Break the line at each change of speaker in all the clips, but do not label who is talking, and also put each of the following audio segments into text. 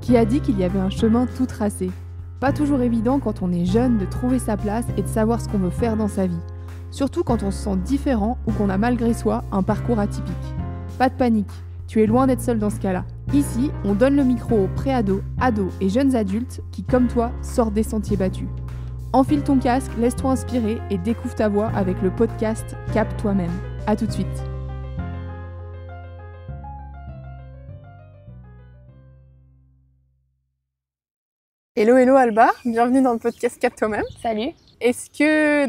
Qui a dit qu'il y avait un chemin tout tracé? Pas toujours évident quand on est jeune de trouver sa place et de savoir ce qu'on veut faire dans sa vie. Surtout quand on se sent différent ou qu'on a malgré soi un parcours atypique. Pas de panique, tu es loin d'être seul dans ce cas-là. Ici, on donne le micro aux préados, ados et jeunes adultes qui, comme toi, sortent des sentiers battus. Enfile ton casque, laisse-toi inspirer et découvre ta voix avec le podcast Cap toi-même. À tout de suite. Hello Alba, bienvenue dans le podcast Cap toi-même.
Salut.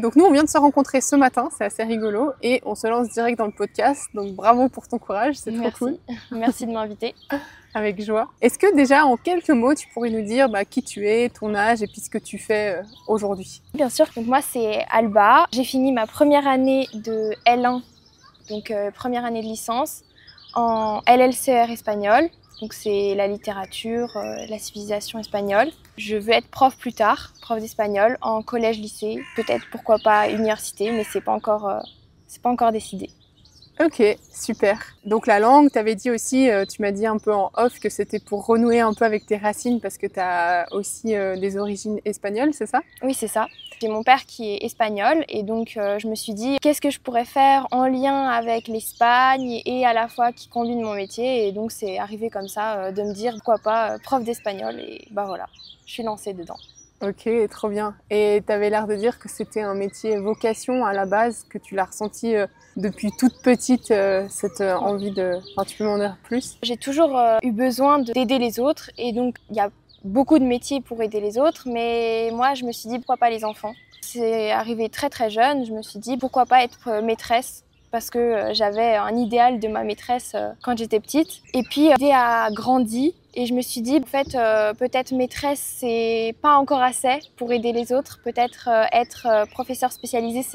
Donc nous on vient de se rencontrer ce matin, c'est assez rigolo et on se lance direct dans le podcast, donc bravo pour ton courage, c'est trop cool.
Merci de m'inviter.
Avec joie. Est-ce que déjà en quelques mots tu pourrais nous dire qui tu es, ton âge et puis ce que tu fais aujourd'hui?
Bien sûr, donc moi c'est Alba, j'ai fini ma première année de L1, donc première année de licence, en LLCR espagnol. Donc c'est la littérature, la civilisation espagnole. Je veux être prof plus tard, prof d'espagnol, en collège, lycée, peut-être pourquoi pas université, mais c'est pas encore décidé.
Ok, super. Donc la langue, tu avais dit aussi, tu m'as dit un peu en off que c'était pour renouer un peu avec tes racines parce que tu as aussi des origines espagnoles, c'est ça?
Oui, c'est ça. J'ai mon père qui est espagnol et donc je me suis dit qu'est-ce que je pourrais faire en lien avec l'Espagne et à la fois qui combine mon métier, et donc c'est arrivé comme ça de me dire pourquoi pas prof d'espagnol, et voilà, je suis lancée dedans.
Ok, trop bien. Et tu avais l'air de dire que c'était un métier vocation à la base, que tu l'as ressenti depuis toute petite, cette envie de... Enfin, tu peux m'en dire plus?
J'ai toujours eu besoin d'aider les autres, et donc il y a beaucoup de métiers pour aider les autres, mais moi je me suis dit pourquoi pas les enfants. C'est arrivé très très jeune, je me suis dit pourquoi pas être maîtresse, parce que j'avais un idéal de ma maîtresse quand j'étais petite. Et puis l'idée a grandi et je me suis dit en fait peut-être maîtresse c'est pas encore assez pour aider les autres, peut-être être professeur spécialisé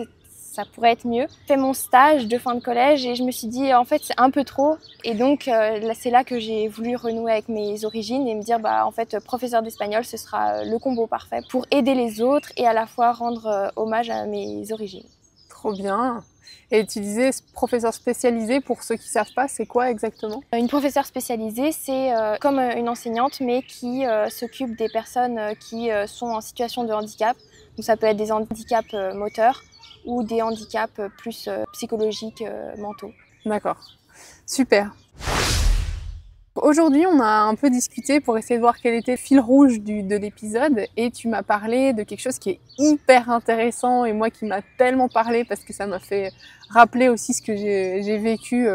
ça pourrait être mieux. J'ai fait mon stage de fin de collège et je me suis dit en fait c'est un peu trop, et donc c'est là que j'ai voulu renouer avec mes origines et me dire en fait professeur d'espagnol ce sera le combo parfait pour aider les autres et à la fois rendre hommage à mes origines.
Trop bien. Et tu disais professeur spécialisé, pour ceux qui ne savent pas, c'est quoi exactement?
Une professeure spécialisée, c'est comme une enseignante, mais qui s'occupe des personnes qui sont en situation de handicap. Donc ça peut être des handicaps moteurs ou des handicaps plus psychologiques, mentaux.
D'accord, super. Aujourd'hui, on a un peu discuté pour essayer de voir quel était le fil rouge de l'épisode, et tu m'as parlé de quelque chose qui est hyper intéressant et moi qui m'a tellement parlé parce que ça m'a fait rappeler aussi ce que j'ai vécu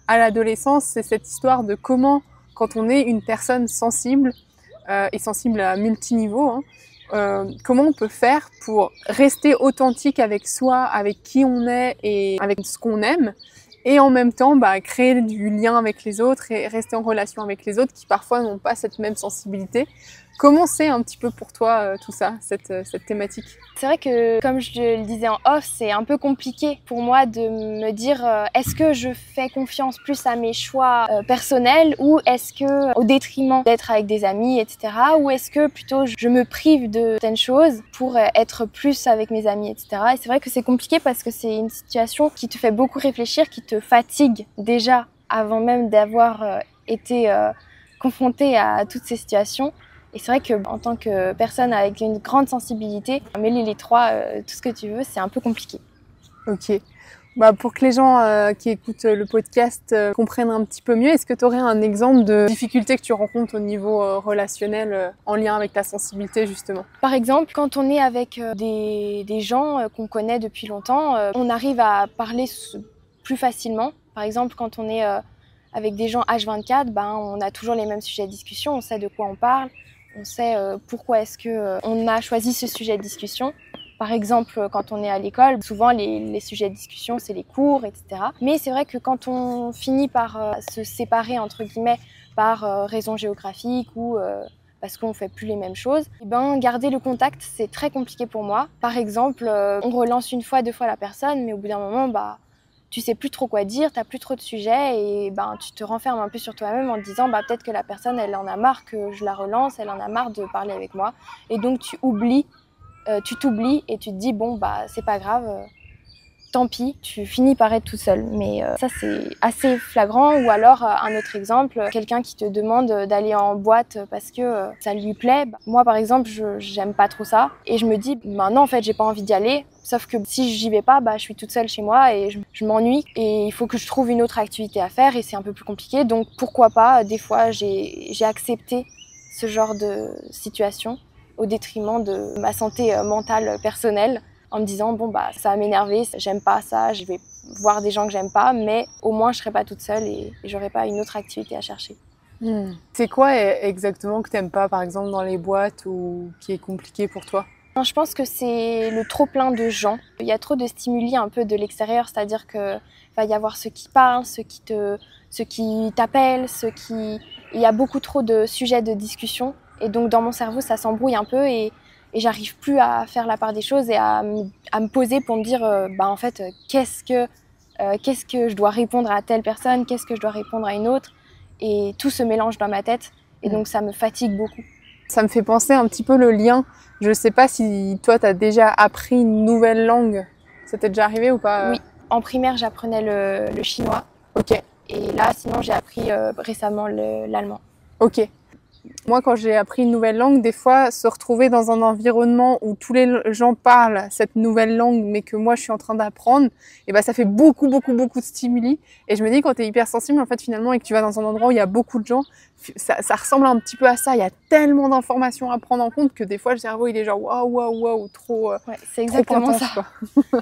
à l'adolescence. C'est cette histoire de comment, quand on est une personne sensible et sensible à multiniveaux, comment on peut faire pour rester authentique avec soi, avec qui on est et avec ce qu'on aime, et en même temps créer du lien avec les autres et rester en relation avec les autres qui parfois n'ont pas cette même sensibilité. Comment c'est un petit peu pour toi tout ça, cette thématique?
C'est vrai que, comme je le disais en off, c'est un peu compliqué pour moi de me dire est-ce que je fais confiance plus à mes choix personnels, ou est-ce que au détriment d'être avec des amis, etc., ou est-ce que plutôt je me prive de certaines choses pour être plus avec mes amis, etc. Et c'est vrai que c'est compliqué parce que c'est une situation qui te fait beaucoup réfléchir, qui te fatigue déjà avant même d'avoir été confrontée à toutes ces situations. Et c'est vrai qu'en tant que personne avec une grande sensibilité, mêler les trois, tout ce que tu veux, c'est un peu compliqué.
Ok. Pour que les gens qui écoutent le podcast comprennent un petit peu mieux, est-ce que tu aurais un exemple de difficulté que tu rencontres au niveau relationnel en lien avec ta sensibilité justement?
Par exemple, quand on est avec des gens qu'on connaît depuis longtemps, on arrive à parler plus facilement. Par exemple, quand on est avec des gens H24, on a toujours les mêmes sujets de discussion, on sait de quoi on parle. On sait pourquoi est-ce qu'on a choisi ce sujet de discussion. Par exemple, quand on est à l'école, souvent les sujets de discussion, c'est les cours, etc. Mais c'est vrai que quand on finit par se séparer, entre guillemets, par raison géographique ou parce qu'on ne fait plus les mêmes choses, garder le contact, c'est très compliqué pour moi. Par exemple, on relance une fois, deux fois la personne, mais au bout d'un moment, tu sais plus trop quoi dire, t'as plus trop de sujets et tu te renfermes un peu sur toi-même en te disant peut-être que la personne elle en a marre que je la relance, elle en a marre de parler avec moi, et donc tu t'oublies et tu te dis c'est pas grave, tant pis, tu finis par être toute seule. Mais ça, c'est assez flagrant. Ou alors, un autre exemple, quelqu'un qui te demande d'aller en boîte parce que ça lui plaît. Moi, par exemple, j'aime pas trop ça. Et je me dis, non, en fait, j'ai pas envie d'y aller. Sauf que si j'y vais pas, je suis toute seule chez moi et je m'ennuie. Et il faut que je trouve une autre activité à faire et c'est un peu plus compliqué. Donc, pourquoi pas, des fois, j'ai accepté ce genre de situation au détriment de ma santé mentale personnelle, en me disant ça va m'énerver, j'aime pas ça, je vais voir des gens que j'aime pas, mais au moins je serai pas toute seule et j'aurai pas une autre activité à chercher.
C'est quoi exactement que t'aimes pas, par exemple, dans les boîtes ou qui est compliqué pour toi?
Je pense que c'est le trop plein de gens. Il y a trop de stimuli un peu de l'extérieur, c'est-à-dire que va y avoir ceux qui parlent, ceux qui t'appellent, il y a beaucoup trop de sujets de discussion et donc dans mon cerveau ça s'embrouille un peu et j'arrive plus à faire la part des choses et à me poser pour me dire en fait qu'est-ce que je dois répondre à telle personne, qu'est-ce que je dois répondre à une autre, et tout se mélange dans ma tête et donc ça me fatigue beaucoup.
Ça me fait penser un petit peu le lien. Je sais pas si toi t'as déjà appris une nouvelle langue. Ça t'est déjà arrivé ou pas?
Oui, en primaire j'apprenais le chinois.
Ok.
Et là sinon j'ai appris récemment l'allemand.
Ok. Moi, quand j'ai appris une nouvelle langue, des fois, se retrouver dans un environnement où tous les gens parlent cette nouvelle langue, mais que moi, je suis en train d'apprendre, et ça fait beaucoup de stimuli. Et je me dis, quand tu es hypersensible, en fait, finalement, et que tu vas dans un endroit où il y a beaucoup de gens, ça ressemble un petit peu à ça. Il y a tellement d'informations à prendre en compte que des fois, le cerveau, il est genre waouh, trop,
ouais, c'est exactement
trop intense,
ça.
Quoi.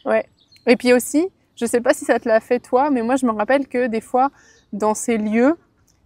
Ouais. Et puis aussi, je sais pas si ça te l'a fait toi, mais moi, je me rappelle que des fois, dans ces lieux,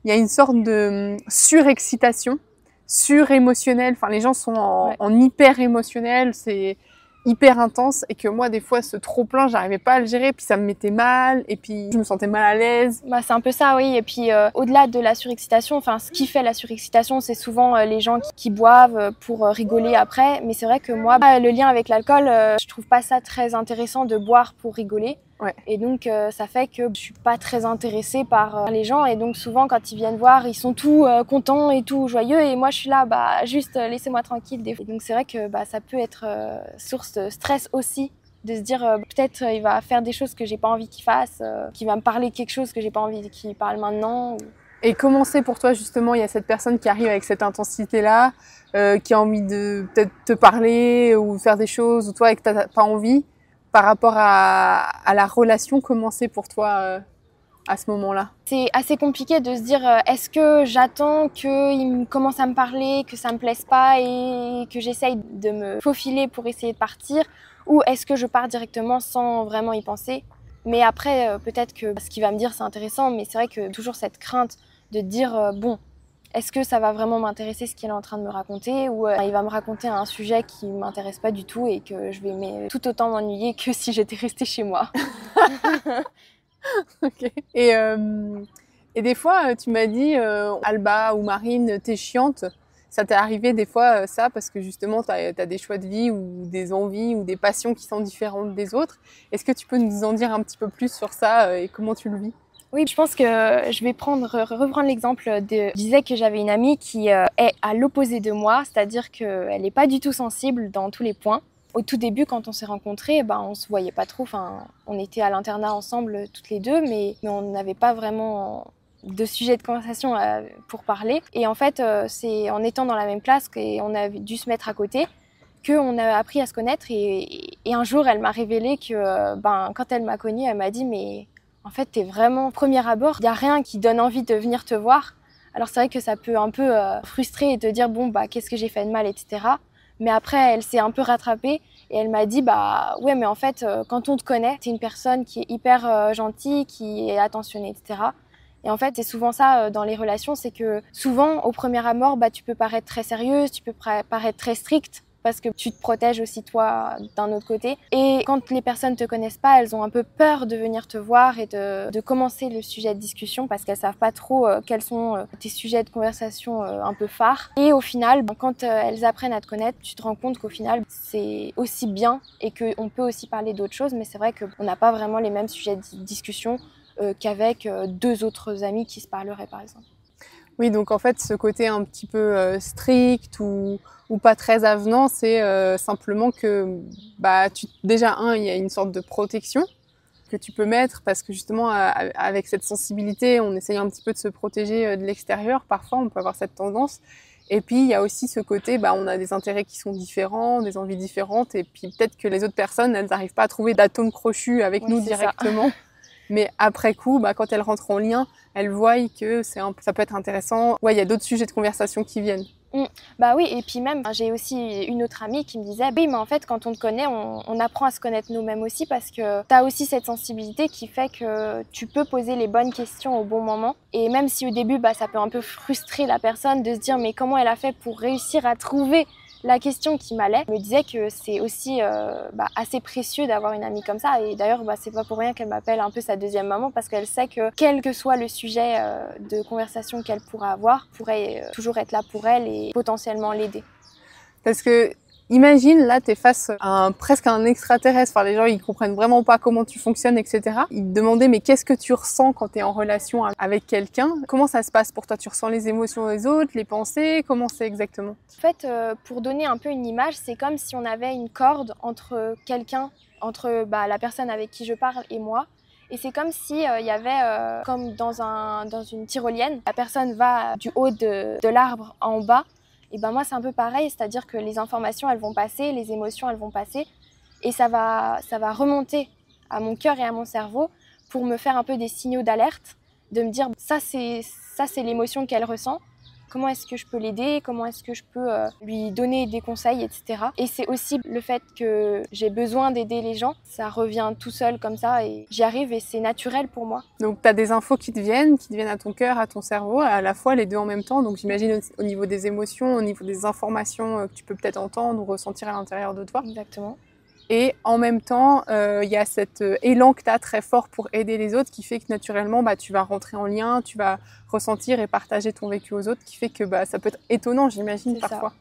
il y a une sorte de surexcitation, surémotionnelle. Enfin, les gens sont en hyper émotionnel, c'est hyper intense. Et que moi, des fois, ce trop-plein, j'arrivais pas à le gérer. Puis ça me mettait mal. Et puis, je me sentais mal à l'aise.
C'est un peu ça, oui. Et puis, au-delà de la surexcitation, ce qui fait la surexcitation, c'est souvent les gens qui boivent pour rigoler après. Mais c'est vrai que moi, le lien avec l'alcool, je trouve pas ça très intéressant de boire pour rigoler.
Ouais.
Et donc, ça fait que je suis pas très intéressée par les gens. Et donc, souvent, quand ils viennent voir, ils sont tout contents et tout joyeux. Et moi, je suis là, juste laissez-moi tranquille. Et donc, c'est vrai que ça peut être source de stress aussi, de se dire peut-être il va faire des choses que j'ai pas envie qu'il fasse, qu'il va me parler quelque chose que j'ai pas envie qu'il parle maintenant.
Et comment c'est pour toi, justement, il y a cette personne qui arrive avec cette intensité-là, qui a envie de peut-être te parler ou faire des choses, ou toi, et que t'as pas envie? Par rapport à la relation, comment c'est pour toi à ce moment-là?
C'est assez compliqué de se dire est-ce que j'attends qu'il commence à me parler, que ça me plaise pas et que j'essaye de me faufiler pour essayer de partir, ou est-ce que je pars directement sans vraiment y penser? Mais après, peut-être que ce qu'il va me dire c'est intéressant, mais c'est vrai que toujours cette crainte de dire est-ce que ça va vraiment m'intéresser ce qu'il est en train de me raconter, ou il va me raconter un sujet qui m'intéresse pas du tout et que je vais tout autant m'ennuyer que si j'étais restée chez moi.
Okay. Et des fois, tu m'as dit, Alba ou Marine, t'es chiante. Ça t'est arrivé des fois ça parce que justement t'as des choix de vie ou des envies ou des passions qui sont différentes des autres. Est-ce que tu peux nous en dire un petit peu plus sur ça et comment tu le vis?
Oui, je pense que je vais reprendre l'exemple je disais que j'avais une amie qui est à l'opposé de moi, c'est-à-dire qu'elle n'est pas du tout sensible dans tous les points. Au tout début, quand on s'est rencontrés, on se voyait pas trop. On était à l'internat ensemble toutes les deux, mais on n'avait pas vraiment de sujet de conversation pour parler. Et en fait, c'est en étant dans la même classe qu'on a dû se mettre à côté qu'on a appris à se connaître. Et un jour, elle m'a révélé que quand elle m'a connue, elle m'a dit « mais en fait, t'es vraiment premier abord. Il n'y a rien qui donne envie de venir te voir. » Alors c'est vrai que ça peut un peu frustrer et te dire « qu'est-ce que j'ai fait de mal, etc. » Mais après, elle s'est un peu rattrapée et elle m'a dit « ouais, mais en fait, quand on te connaît, t'es une personne qui est hyper gentille, qui est attentionnée, etc. » Et en fait, c'est souvent ça dans les relations, c'est que souvent, au premier abord, tu peux paraître très sérieuse, tu peux paraître très stricte, parce que tu te protèges aussi toi d'un autre côté. Et quand les personnes ne te connaissent pas, elles ont un peu peur de venir te voir et de commencer le sujet de discussion parce qu'elles ne savent pas trop quels sont tes sujets de conversation un peu phares. Et au final, quand elles apprennent à te connaître, tu te rends compte qu'au final, c'est aussi bien et qu'on peut aussi parler d'autres choses, mais c'est vrai qu'on n'a pas vraiment les mêmes sujets de discussion qu'avec deux autres amis qui se parleraient par exemple.
Oui, donc en fait, ce côté un petit peu strict ou pas très avenant, c'est simplement que bah, déjà, il y a une sorte de protection que tu peux mettre parce que justement, avec cette sensibilité, on essaye un petit peu de se protéger de l'extérieur. Parfois, on peut avoir cette tendance. Et puis, il y a aussi ce côté, bah, on a des intérêts qui sont différents, des envies différentes. Et puis, peut-être que les autres personnes, elles n'arrivent pas à trouver d'atome crochu avec nous directement. Mais après coup, bah, quand elles rentrent en lien, elles voient que ça peut être intéressant. Ouais, il y a d'autres sujets de conversation qui viennent.
Bah oui, et puis même, j'ai aussi une autre amie qui me disait oui, mais en fait, quand on te connaît, on apprend à se connaître nous-mêmes aussi parce que tu as aussi cette sensibilité qui fait que tu peux poser les bonnes questions au bon moment. Et même si au début, bah, ça peut un peu frustrer la personne de se dire mais comment elle a fait pour réussir à trouver la question qui m'allait, me disait que c'est aussi assez précieux d'avoir une amie comme ça. Et d'ailleurs, c'est pas pour rien qu'elle m'appelle un peu sa deuxième maman parce qu'elle sait que quel que soit le sujet de conversation qu'elle pourra avoir, pourrait toujours être là pour elle et potentiellement l'aider.
Parce que imagine, là, t'es face à presque un extraterrestre. Enfin, les gens, ils comprennent vraiment pas comment tu fonctionnes, etc. Ils te demandaient, mais qu'est-ce que tu ressens quand t'es en relation avec quelqu'un? Comment ça se passe pour toi? Tu ressens les émotions des autres, les pensées? Comment c'est exactement?
En fait, pour donner un peu une image, c'est comme si on avait une corde entre quelqu'un, entre la personne avec qui je parle et moi. Et c'est comme si il y avait, comme dans une tyrolienne, la personne va du haut de l'arbre en bas. Et ben moi, c'est un peu pareil, c'est-à-dire que les informations, elles vont passer, les émotions, elles vont passer. Et ça va remonter à mon cœur et à mon cerveau pour me faire un peu des signaux d'alerte, de me dire ça c'est l'émotion qu'elle ressent. Comment est-ce que je peux l'aider? Comment est-ce que je peux lui donner des conseils, etc. Et c'est aussi le fait que j'ai besoin d'aider les gens. Ça revient tout seul comme ça et j'y arrive et c'est naturel pour moi.
Donc tu as des infos qui te viennent à ton cœur, à ton cerveau, à la fois les deux en même temps. Donc j'imagine au niveau des émotions, au niveau des informations que tu peux peut-être entendre ou ressentir à l'intérieur de toi.
Exactement.
Et en même temps, il y a cet élan que tu as très fort pour aider les autres qui fait que naturellement, tu vas rentrer en lien, tu vas ressentir et partager ton vécu aux autres, qui fait que ça peut être étonnant, j'imagine, parfois.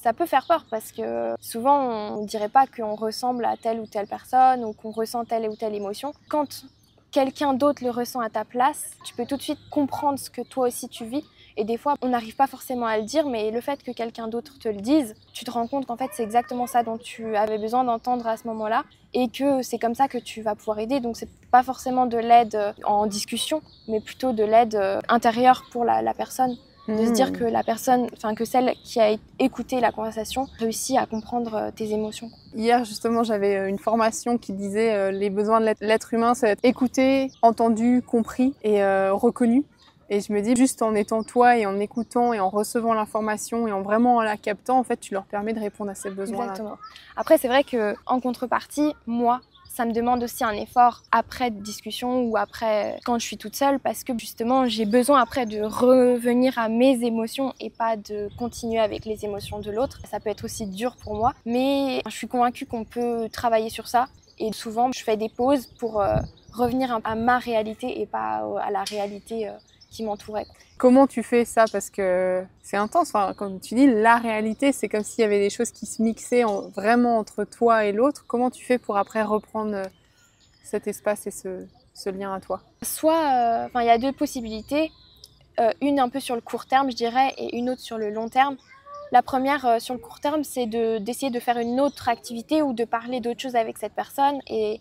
Ça peut faire peur parce que souvent, on ne dirait pas qu'on ressemble à telle ou telle personne ou qu'on ressent telle ou telle émotion. Quand quelqu'un d'autre le ressent à ta place, tu peux tout de suite comprendre ce que toi aussi tu vis. Et des fois, on n'arrive pas forcément à le dire, mais le fait que quelqu'un d'autre te le dise, tu te rends compte qu'en fait, c'est exactement ça dont tu avais besoin d'entendre à ce moment-là et que c'est comme ça que tu vas pouvoir aider. Donc, c'est pas forcément de l'aide en discussion, mais plutôt de l'aide intérieure pour la personne. De se dire que la personne, que celle qui a écouté la conversation réussit à comprendre tes émotions.
Hier, justement, j'avais une formation qui disait les besoins de l'être humain, c'est être écouté, entendu, compris et reconnu. Et je me dis, juste en étant toi et en écoutant et en recevant l'information et en vraiment la captant, en fait, tu leur permets de répondre à ces besoins-là.
Exactement. Après, c'est vrai qu'en contrepartie, moi, ça me demande aussi un effort après discussion ou après quand je suis toute seule parce que justement j'ai besoin après de revenir à mes émotions et pas de continuer avec les émotions de l'autre. Ça peut être aussi dur pour moi, mais je suis convaincue qu'on peut travailler sur ça et souvent je fais des pauses pour revenir à ma réalité et pas à la réalité qui m'entourait.
Comment tu fais ça? Parce que c'est intense. Enfin, comme tu dis, la réalité, c'est comme s'il y avait des choses qui se mixaient vraiment entre toi et l'autre. Comment tu fais pour après reprendre cet espace et ce lien à toi?
Soit, il y a deux possibilités. Une un peu sur le court terme, je dirais, et une autre sur le long terme. La première, sur le court terme, c'est d'essayer de faire une autre activité ou de parler d'autre chose avec cette personne et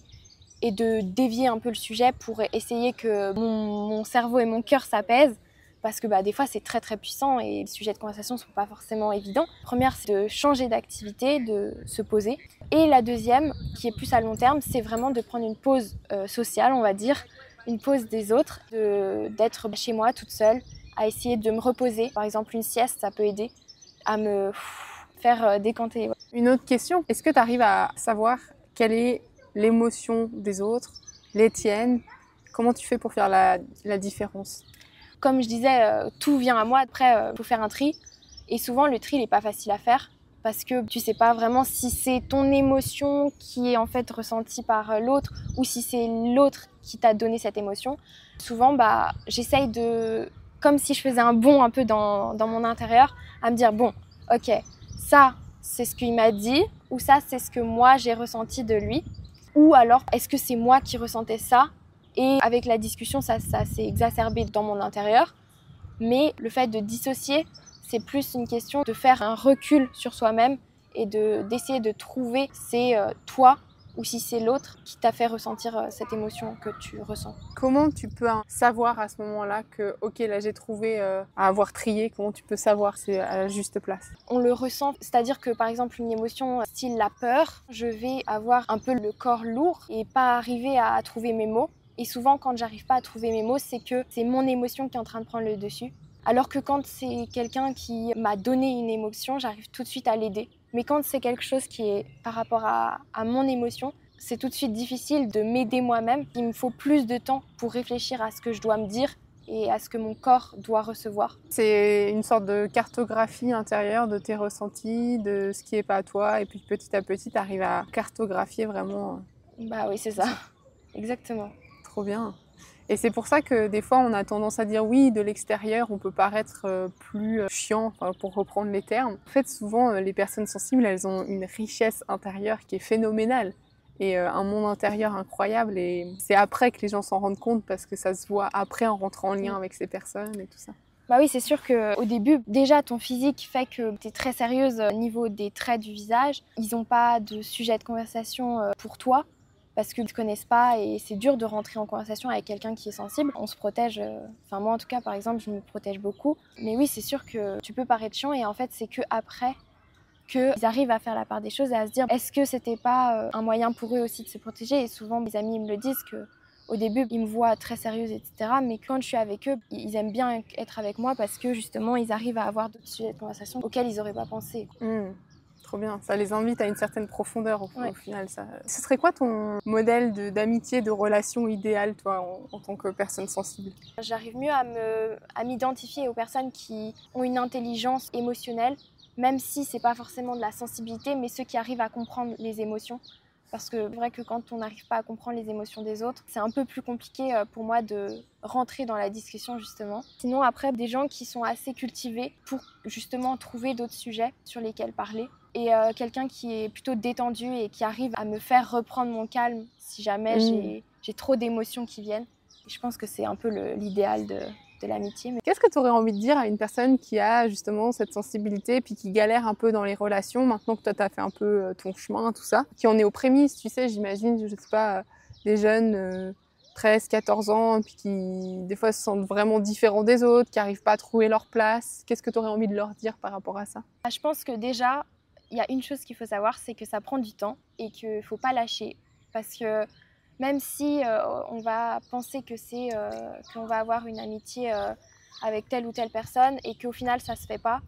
de dévier un peu le sujet pour essayer que mon cerveau et mon cœur s'apaisent. Parce que des fois, c'est très très puissant et les sujets de conversation ne sont pas forcément évidents. La première, c'est de changer d'activité, de se poser. Et la deuxième, qui est plus à long terme, c'est vraiment de prendre une pause sociale, on va dire, une pause des autres, d'être chez moi toute seule, à essayer de me reposer. Par exemple, une sieste, ça peut aider à me faire décanter.
Une autre question, est-ce que tu arrives à savoir quelle est l'émotion des autres, les tiennes? Comment tu fais pour faire la différence?
Comme je disais, tout vient à moi. Après, il faut faire un tri. Et souvent, le tri, il n'est pas facile à faire parce que tu ne sais pas vraiment si c'est ton émotion qui est en fait ressentie par l'autre ou si c'est l'autre qui t'a donné cette émotion. Souvent, j'essaye comme si je faisais un bond un peu dans mon intérieur, à me dire, bon, ok, ça, c'est ce qu'il m'a dit ou ça, c'est ce que moi, j'ai ressenti de lui. Ou alors, est-ce que c'est moi qui ressentais ça? Et avec la discussion, ça s'est exacerbé dans mon intérieur. Mais le fait de dissocier, c'est plus une question de faire un recul sur soi-même et d'essayer de trouver c'est toi ou si c'est l'autre qui t'a fait ressentir cette émotion que tu ressens.
Comment tu peux savoir à ce moment-là que, ok, là j'ai trouvé à avoir trié, comment tu peux savoir c'est à la juste place?
On le ressent, c'est-à-dire que par exemple une émotion style la peur, je vais avoir un peu le corps lourd et pas arriver à trouver mes mots. Et souvent quand j'arrive pas à trouver mes mots, c'est que c'est mon émotion qui est en train de prendre le dessus. Alors que quand c'est quelqu'un qui m'a donné une émotion, j'arrive tout de suite à l'aider. Mais quand c'est quelque chose qui est par rapport à mon émotion, c'est tout de suite difficile de m'aider moi-même. Il me faut plus de temps pour réfléchir à ce que je dois me dire et à ce que mon corps doit recevoir.
C'est une sorte de cartographie intérieure de tes ressentis, de ce qui n'est pas à toi, et puis petit à petit, tu arrives à cartographier vraiment.
Bah oui, c'est ça, exactement.
Trop bien. Et c'est pour ça que des fois, on a tendance à dire oui, de l'extérieur, on peut paraître plus chiant, pour reprendre les termes. En fait, souvent, les personnes sensibles, elles ont une richesse intérieure qui est phénoménale et un monde intérieur incroyable. Et c'est après que les gens s'en rendent compte parce que ça se voit après en rentrant en lien avec ces personnes et tout ça.
Bah oui, c'est sûr qu'au début, déjà, ton physique fait que tu es très sérieuse au niveau des traits du visage. Ils n'ont pas de sujet de conversation pour toi, parce qu'ils ne te connaissent pas et c'est dur de rentrer en conversation avec quelqu'un qui est sensible. On se protège, enfin moi en tout cas par exemple, je me protège beaucoup. Mais oui, c'est sûr que tu peux paraître chiant et en fait c'est qu'après qu'ils arrivent à faire la part des choses et à se dire est-ce que c'était pas un moyen pour eux aussi de se protéger. Et souvent mes amis me le disent qu'au début ils me voient très sérieuse etc. Mais quand je suis avec eux, ils aiment bien être avec moi parce que justement ils arrivent à avoir d'autres sujets de conversation auxquels ils n'auraient pas pensé.
Trop bien, ça les invite à une certaine profondeur au final. Ça. Ce serait quoi ton modèle d'amitié, de relation idéale, toi, en tant que personne sensible?
J'arrive mieux à m'identifier aux personnes qui ont une intelligence émotionnelle, même si c'est pas forcément de la sensibilité, mais ceux qui arrivent à comprendre les émotions. Parce que c'est vrai que quand on n'arrive pas à comprendre les émotions des autres, c'est un peu plus compliqué pour moi de rentrer dans la discussion justement. Sinon après, des gens qui sont assez cultivés pour justement trouver d'autres sujets sur lesquels parler. Et quelqu'un qui est plutôt détendu et qui arrive à me faire reprendre mon calme si jamais j'ai trop d'émotions qui viennent. Et je pense que c'est un peu l'idéal de l'amitié.
Qu'est-ce que tu aurais envie de dire à une personne qui a justement cette sensibilité puis qui galère un peu dans les relations, maintenant que toi tu as fait un peu ton chemin, tout ça, qui en est aux prémices, tu sais, j'imagine, je sais pas, des jeunes 13, 14 ans, puis qui des fois se sentent vraiment différents des autres, qui n'arrivent pas à trouver leur place. Qu'est-ce que tu aurais envie de leur dire par rapport à ça?
Je pense que déjà, il y a une chose qu'il faut savoir, c'est que ça prend du temps et qu'il ne faut pas lâcher. Parce que même si on va penser que qu'on va avoir une amitié avec telle ou telle personne et qu'au final ça ne se fait pas,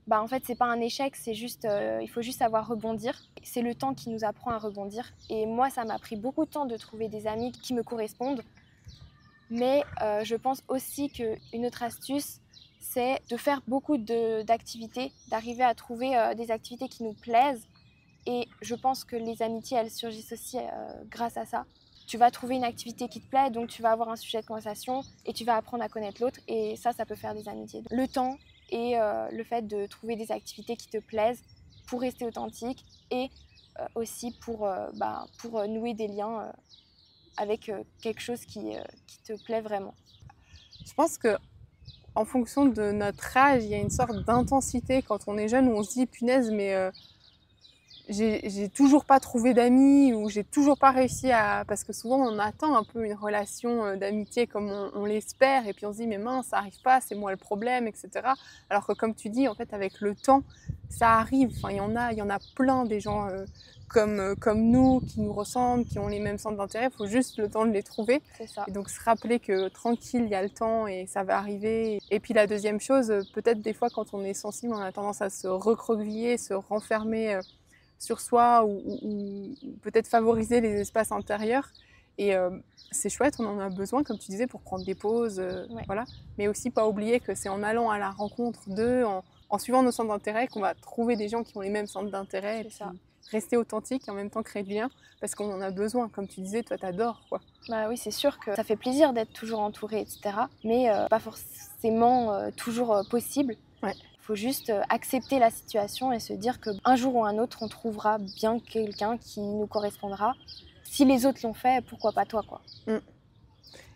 bah en fait c'est pas un échec, c'est juste, il faut juste savoir rebondir. C'est le temps qui nous apprend à rebondir. Et moi ça m'a pris beaucoup de temps de trouver des amis qui me correspondent. Mais je pense aussi qu'une autre astuce, c'est de faire beaucoup d'activités, d'arriver à trouver des activités qui nous plaisent. Et je pense que les amitiés, elles surgissent aussi grâce à ça. Tu vas trouver une activité qui te plaît, donc tu vas avoir un sujet de conversation et tu vas apprendre à connaître l'autre. Et ça peut faire des amitiés. Le temps et le fait de trouver des activités qui te plaisent pour rester authentique et aussi pour nouer des liens avec quelque chose qui te plaît vraiment.
Je pense que en fonction de notre âge, il y a une sorte d'intensité quand on est jeune où on se dit punaise, mais j'ai toujours pas trouvé d'amis ou j'ai toujours pas réussi à... Parce que souvent on attend un peu une relation d'amitié comme on l'espère et puis on se dit mais mince, ça arrive pas, c'est moi le problème, etc. Alors que comme tu dis, en fait avec le temps, ça arrive. Enfin, il y en a plein des gens comme nous, qui nous ressemblent, qui ont les mêmes centres d'intérêt, il faut juste le temps de les trouver.
C'est ça.
Et donc se rappeler que tranquille, il y a le temps et ça va arriver. Et puis la deuxième chose, peut-être des fois quand on est sensible, on a tendance à se recroqueviller, se renfermer sur soi ou peut-être favoriser les espaces intérieurs. Et c'est chouette, on en a besoin, comme tu disais, pour prendre des pauses, voilà. Mais aussi pas oublier que c'est en allant à la rencontre d'eux, en suivant nos centres d'intérêt, qu'on va trouver des gens qui ont les mêmes centres d'intérêt et puis rester authentique et en même temps créer du lien, parce qu'on en a besoin. Comme tu disais, toi t'adores, quoi.
Bah oui, c'est sûr que ça fait plaisir d'être toujours entouré, etc. Mais pas forcément toujours possible.
Ouais.
Il faut juste accepter la situation et se dire qu'un jour ou un autre, on trouvera bien quelqu'un qui nous correspondra. Si les autres l'ont fait, pourquoi pas toi, quoi.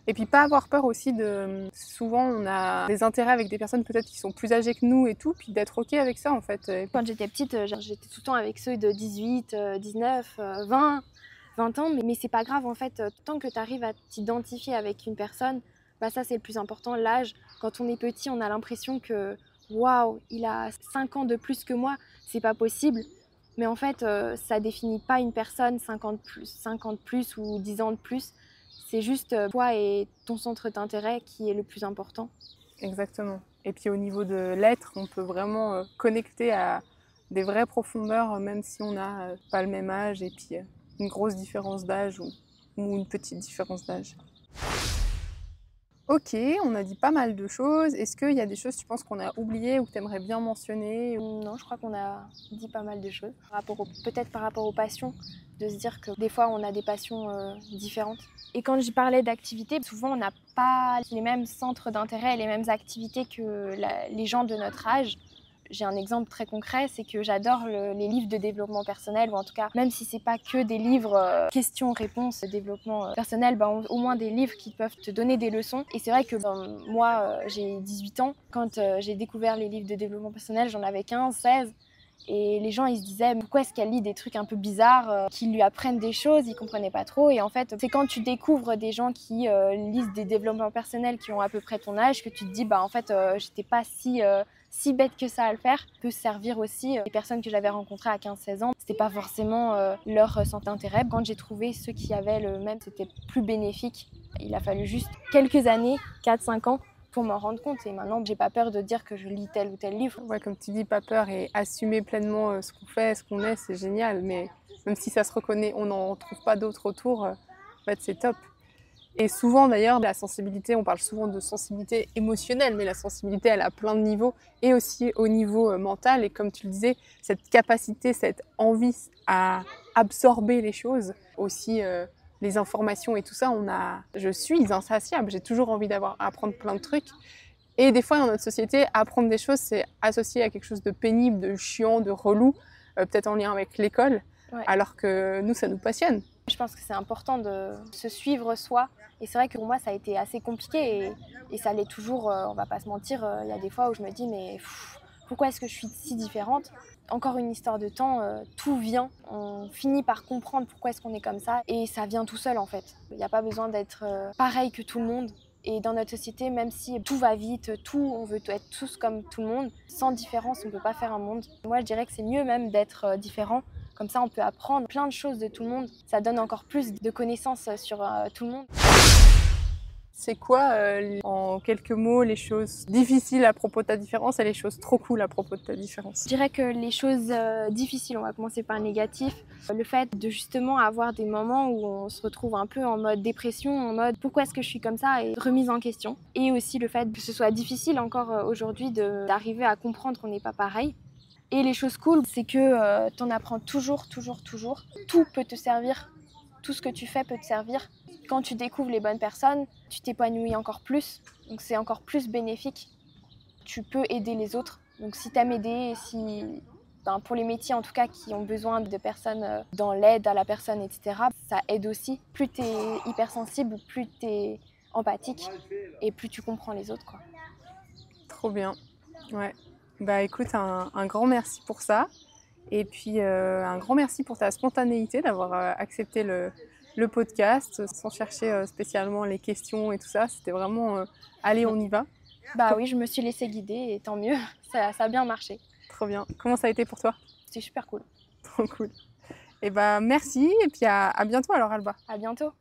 Et puis pas avoir peur aussi de... Souvent on a des intérêts avec des personnes peut-être qui sont plus âgées que nous et tout, puis d'être ok avec ça en fait.
Quand j'étais petite, j'étais tout le temps avec ceux de 18, 19, 20 ans, mais c'est pas grave en fait, tant que tu arrives à t'identifier avec une personne, bah ça c'est le plus important, l'âge. Quand on est petit, on a l'impression que waouh, il a 5 ans de plus que moi, c'est pas possible. Mais en fait, ça définit pas une personne 50 plus ou 10 ans de plus. C'est juste toi et ton centre d'intérêt qui est le plus important.
Exactement. Et puis au niveau de l'être, on peut vraiment connecter à des vraies profondeurs, même si on n'a pas le même âge et puis une grosse différence d'âge ou une petite différence d'âge. Ok, on a dit pas mal de choses. Est-ce qu'il y a des choses, tu penses, qu'on a oubliées ou que tu aimerais bien mentionner?
Non, je crois qu'on a dit pas mal de choses. Peut-être par rapport aux passions, de se dire que des fois on a des passions différentes. Et quand je parlais d'activités, souvent on n'a pas les mêmes centres d'intérêt et les mêmes activités que les gens de notre âge. J'ai un exemple très concret, c'est que j'adore les livres de développement personnel, ou en tout cas, même si c'est pas que des livres questions-réponses, développement personnel, au moins des livres qui peuvent te donner des leçons. Et c'est vrai que moi, j'ai 18 ans. Quand j'ai découvert les livres de développement personnel, j'en avais 15, 16. Et les gens, ils se disaient, pourquoi est-ce qu'elle lit des trucs un peu bizarres, qui lui apprennent des choses, ils comprenaient pas trop. Et en fait, c'est quand tu découvres des gens qui lisent des développements personnels qui ont à peu près ton âge que tu te dis, en fait, j'étais pas si bête que ça à le faire. Ça peut servir aussi les personnes que j'avais rencontrées à 15-16 ans. C'était pas forcément leur centre d'intérêt. Quand j'ai trouvé ceux qui avaient le même, c'était plus bénéfique. Il a fallu juste quelques années, 4-5 ans, pour m'en rendre compte. Et maintenant, j'ai pas peur de dire que je lis tel ou tel livre.
Ouais, comme tu dis, pas peur et assumer pleinement ce qu'on fait, ce qu'on est, c'est génial. Mais même si ça se reconnaît, on n'en trouve pas d'autres autour, en fait, c'est top. Et souvent d'ailleurs, la sensibilité, on parle souvent de sensibilité émotionnelle, mais la sensibilité, elle a plein de niveaux, et aussi au niveau mental. Et comme tu le disais, cette capacité, cette envie à absorber les choses, aussi les informations et tout ça, je suis insatiable, j'ai toujours envie d'apprendre plein de trucs. Et des fois, dans notre société, apprendre des choses, c'est associé à quelque chose de pénible, de chiant, de relou, peut-être en lien avec l'école, ouais. Alors que nous, ça nous passionne.
Je pense que c'est important de se suivre soi. Et c'est vrai que pour moi, ça a été assez compliqué et ça l'est toujours, on va pas se mentir. Il y a des fois où je me dis, mais pourquoi est-ce que je suis si différente ? Encore une histoire de temps, tout vient. On finit par comprendre pourquoi est-ce qu'on est comme ça. Et ça vient tout seul en fait. Il n'y a pas besoin d'être pareil que tout le monde. Et dans notre société, même si tout va vite, on veut être tous comme tout le monde, sans différence, on ne peut pas faire un monde. Moi, je dirais que c'est mieux même d'être différent. Comme ça, on peut apprendre plein de choses de tout le monde. Ça donne encore plus de connaissances sur tout le monde.
C'est quoi, en quelques mots, les choses difficiles à propos de ta différence et les choses trop cool à propos de ta différence?
Je dirais que les choses difficiles, on va commencer par le négatif. Le fait de justement avoir des moments où on se retrouve un peu en mode dépression, en mode pourquoi est-ce que je suis comme ça et remise en question. Et aussi le fait que ce soit difficile encore aujourd'hui d'arriver à comprendre qu'on n'est pas pareil. Et les choses cool, c'est que tu en apprends toujours. Tout peut te servir, tout ce que tu fais peut te servir. Quand tu découvres les bonnes personnes, tu t'épanouis encore plus, donc c'est encore plus bénéfique. Tu peux aider les autres, donc si tu aimes aider, pour les métiers en tout cas qui ont besoin de personnes dans l'aide à la personne, etc., ça aide aussi. Plus tu es hypersensible, plus tu es empathique et plus tu comprends les autres, quoi.
Trop bien, ouais. Écoute, un grand merci pour ça. Et puis un grand merci pour ta spontanéité d'avoir accepté le podcast sans chercher spécialement les questions et tout ça. C'était vraiment allez, on y va.
Oui, je me suis laissée guider et tant mieux, ça a bien marché.
Trop bien. Comment ça a été pour toi?
C'était super cool.
Trop cool. Et merci et puis à bientôt alors Alba.
À bientôt.